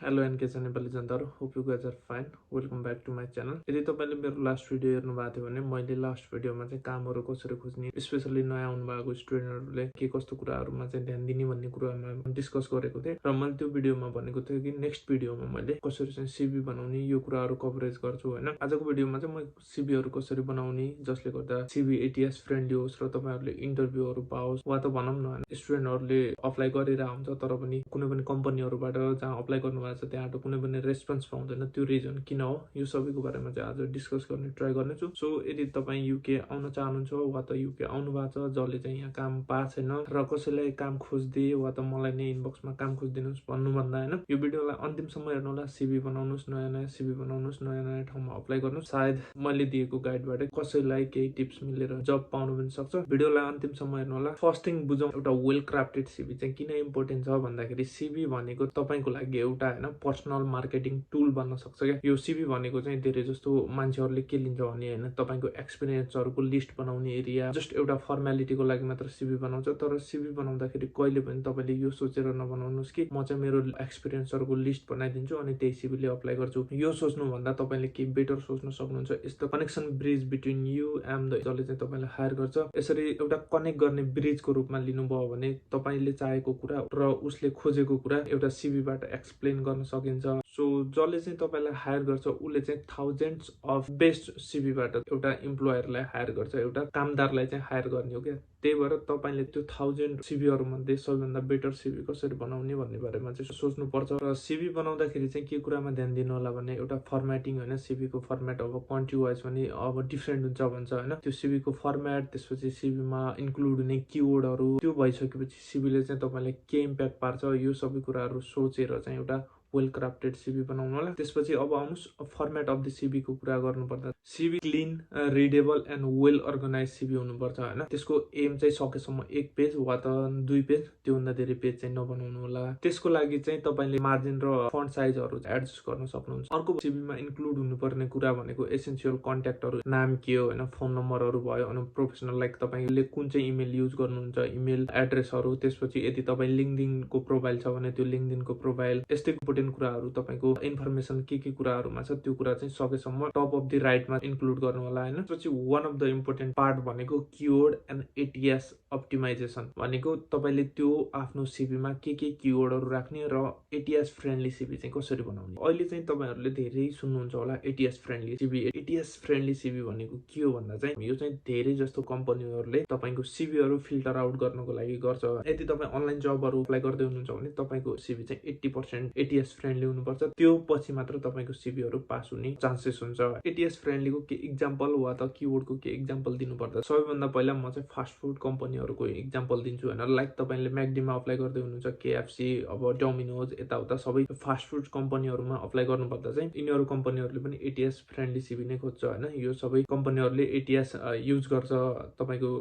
Hello and केसन नेपाली जनताहरु hope you guys are fine welcome back to my channel. यदि तपाईले मेरो लास्ट भिडियो हेर्नु भएको थियो भने मैले लास्ट भिडियोमा चाहिँ कामहरु कसरी खोज्ने स्पेशली नयाँ आउनु भएको स्टुडेन्टहरुले के कस्तो कुराहरुमा चाहिँ ध्यान दिने भन्ने कुरामा डिस्कस गरेको थिएँ र मैले त्यो भिडियोमा भनेको थिएँ कि नेक्स्ट भिडियोमा मैले कसरी चाहिँ सिभी बनाउने यो कुराहरु कभरेज गर्छु हैन। आजको भिडियोमा चाहिँ म सिभीहरु कसरी बनाउने जसले गर्दा सिभी एटीएस फ्रेन्डली होस् र तपाईहरुले इन्टरभ्यूहरु पाओस् वा त भनौं न स्टुडेन्टहरुले अप्लाई गरिरहेको हुन्छ तर पनि कुनै पनि कम्पनीहरुबाट जहाँ अप्लाई गर्नु त्यहाँ कुनै पनि रेस्पोन्स पाउँदैन त्यो रिजन किन हो यो सबैको बारेमा चाहिँ आज डिस्कस गर्ने ट्राई गर्नेछु। सो यदि तपाई युके आउन चाहनुहुन्छ वा त युके आउनु भएको छ जसले चाहिँ यहाँ काम पाएको छैन र कसैलाई काम खोज्दै वा त मलाई नै इनबक्समा काम खोजिदिनुस् भन्नु भन्दा हैन यो भिडियोलाई अन्तिमसम्म हेर्नु होला। सिभी बनाउनुस्, नयाँ सिभी बनाउनुस्, नयाँ ठाउँमा अप्लाई गर्नुस्। सायद मैले दिएको गाइडबाट कसैलाई केही टिप्स मिलेर जब पाउनु पनि सक्छ। भिडियोलाई अन्तिमसम्म हेर्नु होला। फर्स्ट थिङ बुझौं एउटा वेल क्राफ्टेड सिभी चाहिँ किन इम्पोर्टेन्ट छ भन्दाखेरि सिभी भनेको तपाईको लागि एउटा हैन पर्सनल मार्केटिङ टुल बन्न सक्छ क्या। यो सिभी भनेको चाहिँ धेरै जस्तो मान्छेहरुले के लिन्छ भने हैन तपाईको एक्सपीरियन्सहरुको लिस्ट बनाउने एरिया जस्ट एउटा फर्मालिटीको लागि मात्र सिभी बनाउँछ। तर सिभी बनाउँदाखेरि कहिले पनि तपाईले यो सोचेर नबनाउनुस् कि म चाहिँ मेरो एक्सपीरियन्सहरुको लिस्ट बनाइदिन्छु अनि त्यही सिभीले अप्लाई गर्छु। यो सोच्नु भन्दा तपाईले के बेटर सोच्न सक्नुहुन्छ। यस्तो connection bridge between you and the जसले चाहिँ तपाईलाई हायर गर्छ यसरी एउटा कनेक्ट गर्ने ब्रिजको रूपमा लिनुभयो भने तपाईले चाहेको कुरा र उसले खोजेको कुरा एउटा सिभीबाट एक्सप्लेन गर्न सकिन्छ। सो जसले चाहिँ तपाईलाई हायर गर्छ उले चाहिँ थाउजन्ड्स अफ बेस्ट सिभीबाट एउटा इम्प्लोयरलाई हायर गर्छ, एउटा कामदारलाई चाहिँ हायर गर्ने हो क्या। त्यही भएर तपाईले त्यो 1000 सिभीहरु मध्ये सबैभन्दा बेटर सिभी कसरी बनाउने भन्ने बारेमा चाहिँ सोच्नु पर्छ। र सिभी बनाउँदाखेरि चाहिँ के कुरामा ध्यान दिनु होला भने एउटा फर्म्याटिङ हैन सिभीको फर्म्याट अब कन्ट्री वाइज पनि अब डिफरेन्ट हुन्छ भन्छ हैन। त्यो सिभीको फर्म्याट त्यसपछि सिभीमा इन्क्लुड हुने किवर्डहरु त्यो भइसकेपछि सिभीले चाहिँ तपाईलाई के इम्प्याक्ट पार्छ यो सबै कुराहरु सोचेर चाहिँ एउटा वेल क्राफ्टेड सिभी बनाउनु होला। त्यसपछि अब आउनुस् फर्म्याट अफ द सिभी को कुरा गर्नुपर्दा CV clean readable and well organise CV हुनुपर्छ हैन। त्यसको एम चाहिँ सकेसम्म 1 पेज वा त 2 पेज त्यो भन्दा धेरै पेज चाहिँ नबनाउनु होला। त्यसको लागि चाहिँ तपाईले मार्जिन र फन्ट साइजहरु एडजस्ट गर्न सक्नुहुन्छ। अर्को सिभीमा इन्क्लुड हुनुपर्ने कुरा भनेको एसेन्शियल कन्ट्याक्टहरु नाम के हो हैन, फोन नम्बरहरु भयो अनि प्रोफेसनल लाइक तपाईले कुन चाहिँ इमेल युज गर्नुहुन्छ इमेल एड्रेसहरु, त्यसपछि यदि तपाई लिंक्डइन को प्रोफाइल छ भने त्यो लिंक्डइन को प्रोफाइल यस्तै कुराहरु तपाईको इन्फर्मेसन के कुराहरुमा छ त्यो कुरा चाहिँ सकेसम्म टप अफ द राइटमा इन्क्लुड गर्नु होला हैन। त्यसपछि one of the important part भनेको कीवर्ड एन्ड एटीएस अप्टिमाइजेसन भनेको तपाईले त्यो आफ्नो सिभीमा के कीवर्डहरु राख्ने र एटीएस फ्रेन्डली सिभी चाहिँ कसरी बनाउने। अहिले चाहिँ तपाईहरुले धेरै सुन्नुहुन्छ होला ATS friendly CV. ATS friendly CV भनेको के हो भन्दा चाहिँ यो चाहिँ धेरै जस्तो कम्पनीहरुले तपाईको सिभीहरु फिल्टर आउट गर्नको लागि गर्छ। यदि तपाई अनलाइन जबहरु अप्लाई गर्दै हुनुहुन्छ भने तपाईको सिभी चाहिँ 80% एटीएस फ्रेन्डली हुनुपर्छ। त्यो पछि मात्र तपाईको सिभीहरु पास हुने चान्सेस हुन्छ। एटीएस फ्रेन्डलीको के एक्जाम्पल वा त कीवर्डको के एक्जाम्पल दिनुपर्दा सबैभन्दा पहिला म चाहिँ फास्ट फुड कम्पनीहरुको एक्जाम्पल दिन्छु हैन। लाइक तपाईले म्याकडीमा अप्लाई गर्दै हुनुहुन्छ, केएफसी अब डोमिनोज यताउता सबै फास्ट फुड कम्पनीहरुमा अप्लाई गर्नुपर्दा चाहिँ यिनीहरु कम्पनीहरुले पनि एटीएस फ्रेन्डली सिभी नै खोज्छ हैन। यो सबै कम्पनीहरुले एटीएस युज गर्छ तपाईको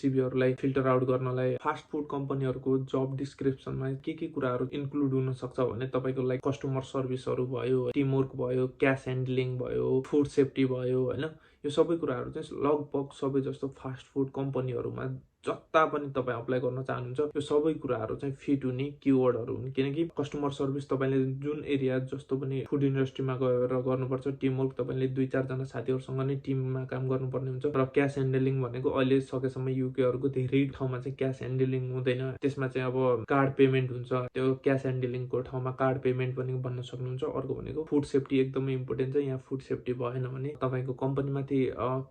सिभीहरुलाई फिल्टर आउट गर्नलाई। फास्ट फुड कम्पनीहरुको जब डिस्क्रिप्सनमा के कुराहरु इन्क्लुड हुन सक्छ भने तपाईको लाइक कस्टमर सर्भिसहरु भयो, टिमवर्क भयो, क्याश ह्यान्डलिङ भयो, फुड सेफ्टी भयो हैन। यो सबै कुराहरु चाहिँ लगभग सबै जस्तो फास्ट फुड कम्पनीहरुमा जता पनि तपाई अप्लाई गर्न चाहनुहुन्छ यो सबै कुराहरु चाहिँ फिट हुने कीवर्डहरु हुन्। किनकि कस्टमर सर्भिस तपाईले जुन एरिया जस्तो पनि फुड इन्डस्ट्रीमा गएर गर्नुपर्छ, टिमवर्क तपाईले 2-4 जना साथीहरुसँग नै टिममा काम गर्नुपर्ने हुन्छ र क्याश ह्यान्डलिङ भनेको अहिले सकेसम्म युकेहरुको धेरै ठाउँमा चाहिँ क्याश ह्यान्डलिङ हुँदैन। त्यसमा चाहिँ अब कार्ड पेमेन्ट हुन्छ, त्यो क्याश ह्यान्डलिङको ठाउँमा कार्ड पेमेन्ट पनि भन्न सक्नुहुन्छ। अर्को भनेको फुड सेफ्टी एकदमै इम्पोर्टेन्ट छ। यहाँ फुड सेफ्टी भएन भने तपाईको कम्पनीमाथि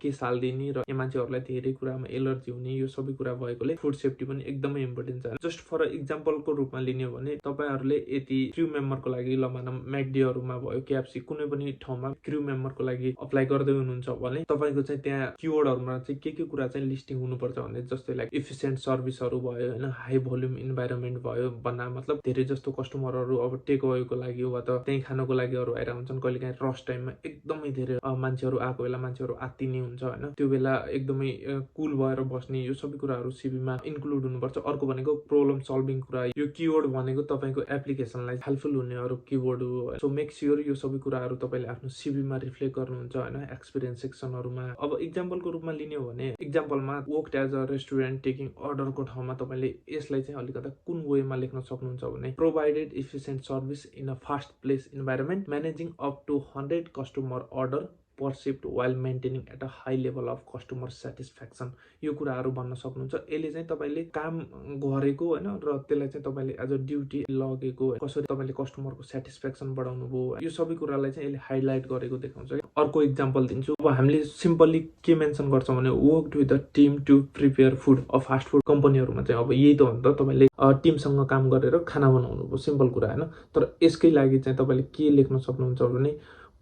केस हाल्दिने र यहाँ मान्छेहरुलाई धेरै कुरामा एलर्जी हुने यो सबै कुरा भएकोले फुड सेफ्टी पनि एकदमै इम्पोर्टेन्ट छ। जस्ट फर एक्जाम्पलको रूपमा लिने हो भने तपाईहरुले यदि क्रू मेम्बरको लागि लमानम म्याकडीहरुमा भयो, केएफसी कुनै पनि ठाउँमा क्रू मेम्बरको लागि अप्लाई गर्दै हुनुहुन्छ भने तपाईको चाहिँ त्यहाँ कीवर्डहरुमा चाहिँ के कुरा चाहिँ लिस्टिङ हुनुपर्छ भने जस्तै लाइक एफिसिएन्ट सर्भिसहरु भयो हैन, हाई भोल्युम इन्भाइरोमेन्ट भयो भन्ना मतलब धेरै जस्तो कस्टमरहरु अब टेक अवेको लागि वा त त्यही खानको लागि अरु आइरा हुन्छन्। कहिलेकाहीँ रस टाइममा एकदमै धेरै मान्छेहरु आएको बेला मान्छेहरु आत्तिने हुन्छ हैन, त्यो बेला एकदमै कुल भएर बस्ने यो सबै कुरा कुराहरू सिभीमा इन्क्लुड हुनुपर्छ। अर्को भनेको प्रब्लम सल्भिङ कुरा, यो किवर्ड भनेको तपाईको एप्लिकेसनलाई हेल्पफुल हुने अरू किवर्ड हो। सो मेक स्योर यो सबै कुराहरू तपाईले आफ्नो सिभीमा रिफ्लेक्ट गर्नुहुन्छ हैन, एक्सपिरियन्स सेक्सनहरुमा। अब एक्जाम्पलको रूपमा लिने हो भने एक्जाम्पलमा worked as a restaurant taking अर्डरको ठाउँमा तपाईले यसलाई चाहिँ अलिकता कुन वेमा लेख्न सक्नुहुन्छ भने provided efficient service in a fast प्लेस environment managing up to 100 customer order per shift while maintaining at a high level of customer satisfaction, यो कुराहरू भन्न सक्नुहुन्छ। यसले चाहिँ तपाईले काम गरेको हैन र त्यसलाई चाहिँ तपाईले एज अ ड्युटी लगेको, कसरी तपाईले कस्टमरको सेटिस्फ्याक्सन बढाउनु भयो, यो सबै कुरालाई चाहिँ यसले हाइलाइट गरेको देखाउँछ। अर्को एक्जाम्पल दिन्छु। अब हामीले सिम्पली के मेन्सन गर्छौं भने worked with the team to prepare food. A fast food कम्पनीहरुमा चाहिँ अब यही त हो नि त, तपाईले टिमसँग काम गरेर खाना बनाउनु भयो, सिम्पल कुरा हैन। तर यसकै लागि चाहिँ तपाईले के लेख्न सक्नुहुन्छ भने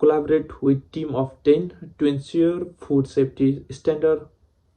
collaborate with team of 10 to ensure food safety standard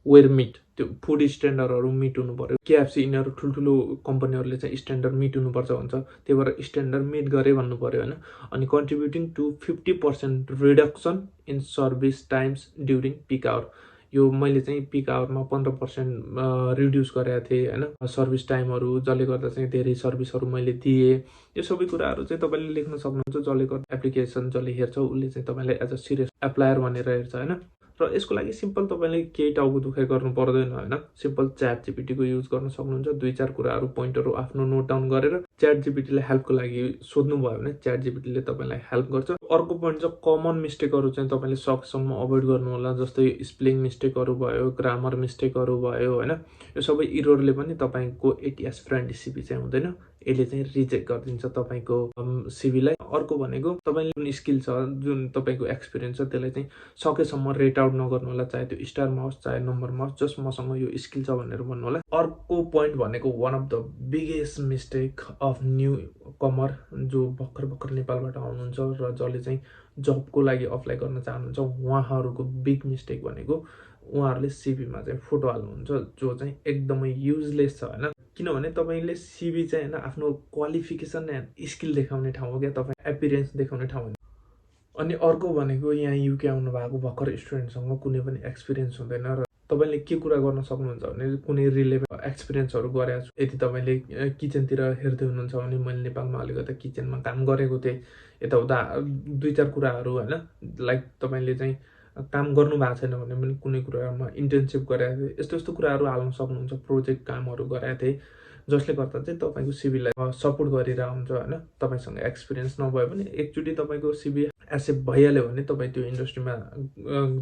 were meet। त्यो फुड स्ट्यान्डर्डहरु मिट हुनु पर्यो। केएफसी यिनीहरु ठुलठुलो कम्पनीहरुले चाहिँ स्ट्यान्डर्ड मिट हुनु पर्छ भन्छ, त्यही भएर स्ट्यान्डर्ड मिट गरे भन्नु पर्यो हैन। अनि contributing to 50% reduction in service times during peak hour. यो मैले चाहिँ पीक आवरमा 15% रिड्युस गरेको थिएँ हैन, सर्भिस टाइमहरु, जसले गर्दा चाहिँ धेरै सर्भिसहरु मैले दिए। यो सबै कुराहरु चाहिँ तपाईले लेख्न सक्नुहुन्छ, जसले गर्दा एप्लिकेसन जसले हेर्छ उले चाहिँ तपाईलाई एज अ सिरियस एप्लायर भनेर हेर्छ हैन। र यसको लागि सिम्पल तपाईले केही टाउको दुखाइ गर्नु पर्दैन हैन। सिम्पल च्याट जीपीटी को युज गर्न सक्नुहुन्छ। दुई चार कुराहरु पोइन्टहरु आफ्नो नोट डाउन गरेर च्याट जीपीटी ले हेल्पको लागि सोध्नु भयो भने च्याट जीपीटी ले तपाईलाई हेल्प गर्छ। अर्को पोइन्ट चाहिँ कमन मिस्टेकहरु चाहिँ तपाईले सकेसम्म अभोइड गर्नु होला, जस्तै स्पेलिङ मिस्टेकहरु भयो, ग्रामर मिस्टेकहरु भयो हैन। यो सबै एररले पनि तपाईको एटीएस फ्रेन्डली सीवी चाहिँ हुँदैन, यसले चाहिँ रिजेक्ट गरिदिन्छ तपाईको सीवी लाई। अर्को भनेको तपाईले जुन स्किल छ, जुन तपाईको एक्सपिरियन्स छ, त्यसलाई चाहिँ सकेसम्म रेट आउट नगर्नु होला, चाहे त्यो स्टारमा होस् चाहे नम्बरमा होस्, जस्ट मसँग यो स्किल छ भनेर भन्नु होला। अर्को पोइन्ट भनेको one of the biggest mistake of newcomer, जो भर्खर नेपालबाट आउनुहुन्छ र जसले चाहिँ जबको लागि अप्लाई गर्न चाहनुहुन्छ, उहाँहरुको बिग मिस्टेक भनेको उहाँहरुले सीवीमा चाहिँ फोटो हाल्नुहुन्छ, जो चाहिँ एकदमै युजलेस छ हैन। किनभने तपाईले सीवी चाहिँ हैन आफ्नो क्वालिफिकेसन एन्ड स्किल देखाउने ठाउँ हो क्या, तपाई एपियरेन्स देखाउने ठाउँ हो। अनि अर्को भनेको यहाँ युके आउनु भएको भर्खर स्टुडेन्टसँग कुनै पनि एक्सपिरियन्स हुँदैन र तपाईले के कुरा गर्न सक्नुहुन्छ भने कुनै रिलेभेन्ट एक्सपिरियन्सहरु गरेको छु। यदि तपाईले किचनतिर हेर्दै हुनुहुन्छ भने मैले नेपालमा अलिकता किचनमा काम गरेको थिएँ, यताउता दुई चार कुराहरु हैन, लाइक तपाईले चाहिँ काम गर्नु भएको छैन भने पनि कुनै कुरामा इन्टर्नशिप गरेको थिएँ, यस्तो कुराहरु हाल्न सक्नुहुन्छ। प्रोजेक्ट कामहरु गरेको थिएँ, जसले गर्दा चाहिँ तपाईको सीवीलाई सपोर्ट गरिरा हुन्छ हैन। तपाईसँग एक्सपिरियन्स नभए पनि एकचोटी तपाईको सीवी एक्सेप्ट भइहाल्यो भने तपाई त्यो इन्डस्ट्रीमा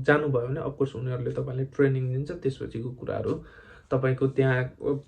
जानु भयो भने अफ कोर्स उनीहरुले तपाईलाई ट्रेनिङ दिन्छ, त्यसपछिको कुराहरु तपाईको त्यहाँ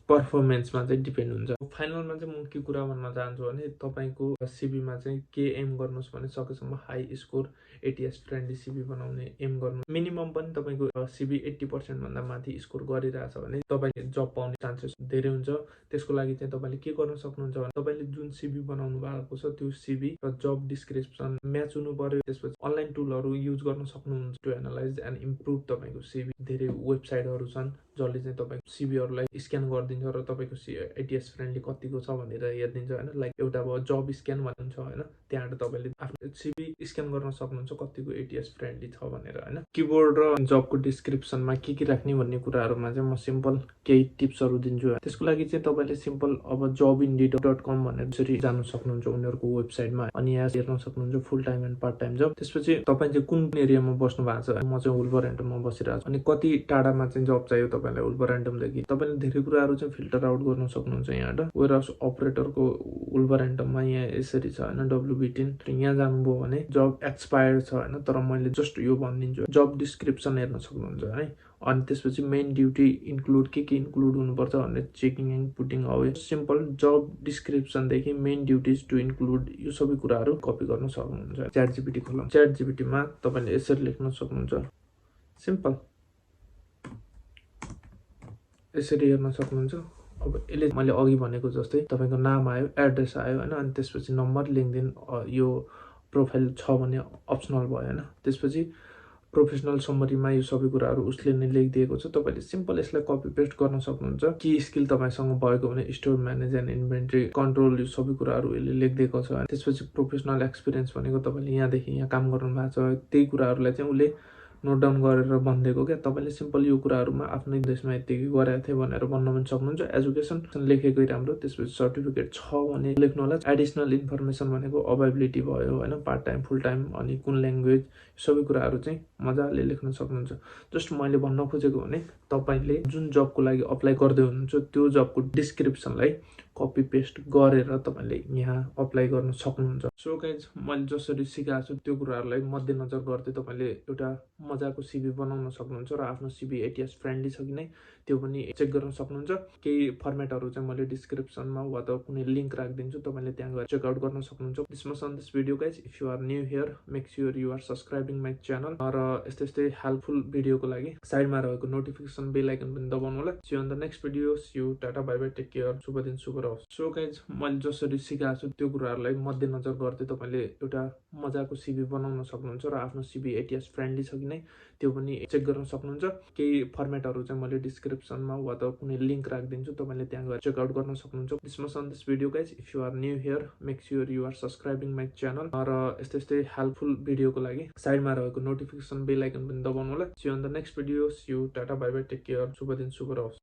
परफर्मेन्समा चाहिँ डिपेन्ड हुन्छ। फाइनलमा चाहिँ म के कुरा भन्न चाहन्छु भने तपाईको सीवीमा चाहिँ के एम गर्नुस् भने सकेसम्म high score ATS friendly CV बनाउने एम गर्नु। मिनिमम पनि तपाईको सीवी 80% भन्दा माथि स्कोर गरिरहेछ भने तपाईले जब पाउने चान्सेस धेरै हुन्छ। त्यसको लागि चाहिँ तपाईले के गर्न सक्नुहुन्छ भने तपाईले जुन सीवी बनाउनु भएको छ त्यो सीवी र जब डिस्क्रिप्सन म्याच हुनु पर्यो। त्यसपछि अनलाइन टुलहरु युज गर्न सक्नुहुन्छ टु एनालाइज एन्ड इम्प्रुभ तपाईको सीवी। धेरै वेबसाइटहरु छन् जसले चाहिँ तपाईको सीवीहरुलाई स्क्यान गरिदिन्छ र तपाईको एटीएस फ्रेन्डली कतिको छ भनेर हेर्दिन्छ हैन। लाइक एउटा भयो जब स्क्यान भन्छ हैन, त्यहाँबाट तपाईले आफ्नो सीवी स्क्यान गर्न सक्नुहुन्छ कतिको एटीएस फ्रेन्डली छ भनेर हैन। कीबोर्ड र जबको डिस्क्रिप्सनमा के राख्ने भन्ने कुराहरुमा चाहिँ म सिम्पल केही टिप्सहरु दिन्छु। त्यसको लागि चाहिँ तपाईले सिम्पल अब jobindeed.com भनेर जसरी जान सक्नुहुन्छ उनीहरुको वेबसाइटमा, अनि यहाँ हेर्न सक्नुहुन्छ फुल टाइम एन्ड पार्ट टाइम जब। त्यसपछि तपाई चाहिँ कुन एरियामा बस्नु भएको छ, म चाहिँ वुल्भरह्याम्पटनमा बसिरहेको छु, अनि कति टाढामा चाहिँ जब चाहियो तपाईलाई वुल्भरह्याम्पटमदेखि, तपाईले धेरै कुराहरु चाहिँ फिल्टर आउट गर्न सक्नुहुन्छ यहाँबाट। वेयरहाउस अपरेटरको वुल्भरह्याम्पटममा यहाँ यसरी छ हैन, WB10 यहाँ जानुभयो भने जब एक्सपायर्ड छ हैन, तर मैले जस्ट यो भनिदिन्छु। जब डिस्क्रिप्सन हेर्न सक्नुहुन्छ है। अनि त्यसपछि मेन ड्युटी इन्क्लुड के इन्क्लुड हुनुपर्छ भने checking and putting away. Simple जब डिस्क्रिप्सन देखि मेन ड्युटीज टु इन्क्लुड यो सबै कुराहरु कपी गर्न सक्नुहुन्छ। च्याट जीपीटी खोल्नु, च्याट जीपीटीमा तपाईले यसरी लेख्न सक्नुहुन्छ, सिम्पल यसरी हेर्न सक्नुहुन्छ। अब यसले मैले अघि भनेको जस्तै तपाईको नाम आयो, एड्रेस आयो हैन, अनि त्यसपछि नम्बर, लिंक्डइन, यो प्रोफाइल छ भने अप्सनल भयो हैन। त्यसपछि प्रोफेसनल समरीमा यो सबै कुराहरु उसले नै लेखिदिएको छ। तपाईले सिम्पल यसलाई कपी पेस्ट गर्न सक्नुहुन्छ। के स्किल तपाईसँग भएको भने store manage and inventory control, यो सबै कुराहरु यसले लेखिदिएको छ। त्यसपछि प्रोफेसनल एक्सपिरियन्स भनेको तपाईले यहाँदेखि यहाँ काम गर्नु भएको छ, त्यही कुराहरुलाई चाहिँ उले नोट डाउन गरेर भनिदिएको क्या। तपाईँले सिम्पल यो कुराहरूमा आफ्नै देशमा यतिकै गरेको थिएँ भनेर भन्न पनि सक्नुहुन्छ। एजुकेसन लेखेकै राम्रो, त्यसपछि सर्टिफिकेट छ भने लेख्नु होला। एडिसनल इन्फर्मेसन भनेको अभाइबिलिटी भयो होइन, पार्ट टाइम फुल टाइम, अनि कुन ल्याङ्ग्वेज, सबै कुराहरू चाहिँ मजाले लेख्न सक्नुहुन्छ। जस्ट मैले भन्न खोजेको भने तपाईँले जुन जबको लागि अप्लाई गर्दै हुनुहुन्छ त्यो जबको डिस्क्रिप्सनलाई कपी पेस्ट गरेर तपाईँले यहाँ अप्लाई गर्न सक्नुहुन्छ। सो गाइज मैले जसरी सिकाएको छु त्यो कुराहरूलाई मध्यनजर गर्दै तपाईँले एउटा मजाको सिभी बनाउन सक्नुहुन्छ र आफ्नो सिभी एटिएस फ्रेन्डली छ कि नै त्यो पनि चेक गर्न सक्नुहुन्छ। केही फर्मेटहरू चाहिँ मैले डिस्क्रिप्सनमा वा त कुनै लिङ्क राखिदिन्छु, तपाईँले त्यहाँ गएर चेकआउट गर्न सक्नुहुन्छ। This much on this video guys. If you are new here make sure you are subscribing my channel. र यस्तै यस्तै हेल्पफुल भिडियोको लागि साइडमा रहेको नोटिफिकेसन बेल आइकन पनि दबाउनु होला। See you on the next video. See you, tata, bye bye, take care, शुभ दिन, शुभ रहोस्। सो गाइज मैले जसरी सिकाएको छु त्यो कुराहरूलाई मध्यनजर गर्दै तपाईँले एउटा मजाको सिभी बनाउन सक्नुहुन्छ र आफ्नो सिभी एटिएस फ्रेन्डली छ कि नै त्यो पनि चेक गर्न सक्नुहुन्छ। केही फर्मेटहरू चाहिँ मैले डिस्क्रिप्सनमा वा त कुनै लिङ्क राखिदिन्छु, तपाईँले त्यहाँ गएर चेकआउट गर्न सक्नुहुन्छ। This much on this video guys. If you are new here make sure you are subscribing my channel. र यस्तै यस्तै हेल्पफुल भिडियोको लागि साइडमा रहेको नोटिफिकेसन बेल आइकन पनि दबाउनु होला। See you on the next video. See you, tata, bye bye, take care, शुभ दिन, शुभ रहोस्।